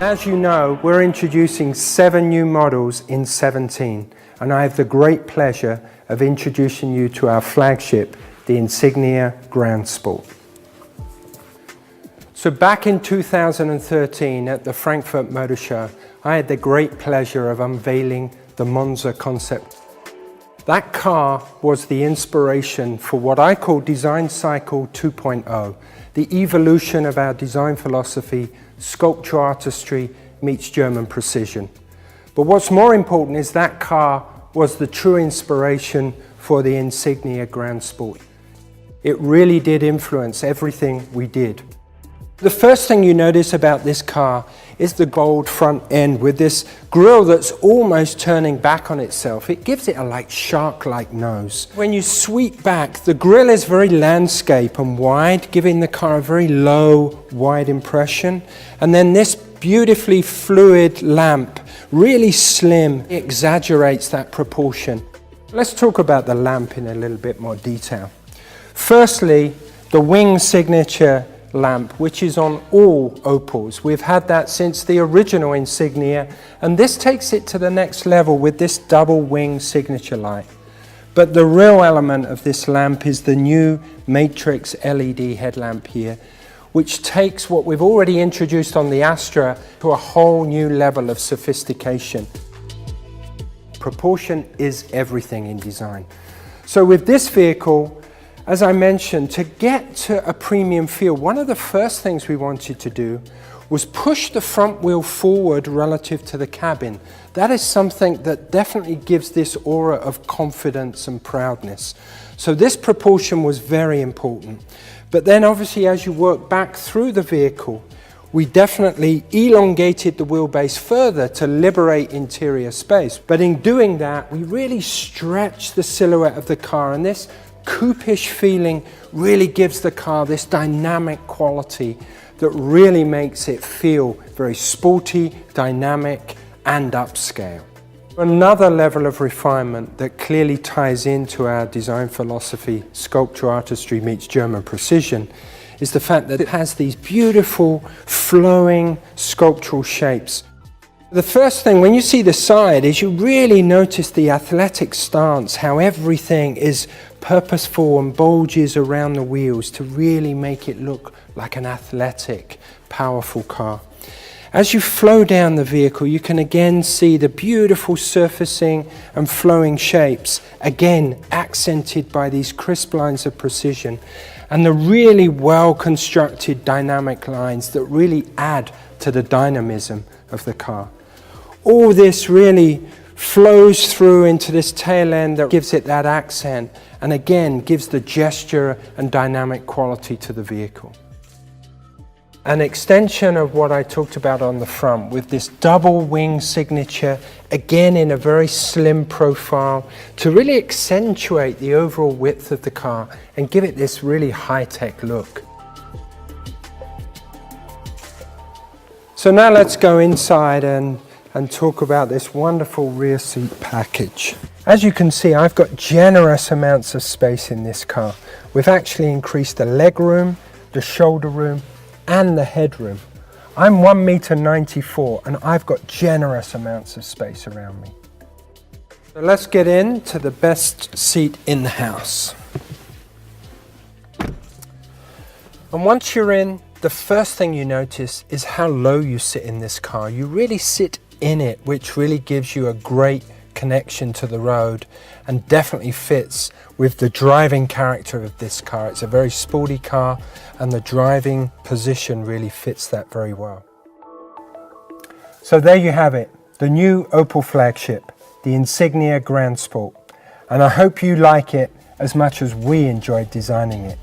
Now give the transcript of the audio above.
As you know, we're introducing 7 new models in 17, and I have the great pleasure of introducing you to our flagship, the Insignia Grand Sport. So back in 2013 at the Frankfurt Motor Show, I had the great pleasure of unveiling the Monza concept. That car was the inspiration for what I call Design Cycle 2.0, the evolution of our design philosophy, sculptural artistry meets German precision. But what's more important is that car was the true inspiration for the Insignia Grand Sport. It really did influence everything we did. The first thing you notice about this car is the gold front end with this grille that's almost turning back on itself. It gives it a shark-like nose. When you sweep back, the grille is very landscape and wide, giving the car a very low, wide impression. And then this beautifully fluid lamp, really slim, exaggerates that proportion. Let's talk about the lamp in a little bit more detail. Firstly, the wing signature lamp, which is on all Opels. We've had that since the original Insignia, and this takes it to the next level with this double wing signature light. But the real element of this lamp is the new Matrix LED headlamp here, which takes what we've already introduced on the Astra to a whole new level of sophistication. Proportion is everything in design. So with this vehicle, as I mentioned, to get to a premium feel, one of the first things we wanted to do was push the front wheel forward relative to the cabin. That is something that definitely gives this aura of confidence and proudness. So this proportion was very important. But then obviously as you work back through the vehicle, we definitely elongated the wheelbase further to liberate interior space. But in doing that, we really stretched the silhouette of the car, and this coupe-ish feeling really gives the car this dynamic quality that really makes it feel very sporty, dynamic, and upscale. Another level of refinement that clearly ties into our design philosophy, sculptural artistry meets German precision, is the fact that it has these beautiful, flowing sculptural shapes. The first thing, when you see the side, is you really notice the athletic stance, how everything is purposeful and bulges around the wheels to really make it look like an athletic, powerful car. As you flow down the vehicle, you can again see the beautiful surfacing and flowing shapes, again accented by these crisp lines of precision, and the really well-constructed dynamic lines that really add to the dynamism of the car. All this really flows through into this tail end that gives it that accent, and again gives the gesture and dynamic quality to the vehicle. An extension of what I talked about on the front with this double wing signature, again in a very slim profile, to really accentuate the overall width of the car and give it this really high-tech look. So now let's go inside and talk about this wonderful rear seat package. As you can see, I've got generous amounts of space in this car. We've actually increased the leg room, the shoulder room, and the headroom. I'm 1.94 m and I've got generous amounts of space around me. So let's get into the best seat in the house. And once you're in, the first thing you notice is how low you sit in this car. You really sit in it, which really gives you a great connection to the road and definitely fits with the driving character of this car. It's a very sporty car and the driving position really fits that very well. So there you have it, the new Opel flagship, the Insignia Grand Sport. And I hope you like it as much as we enjoyed designing it.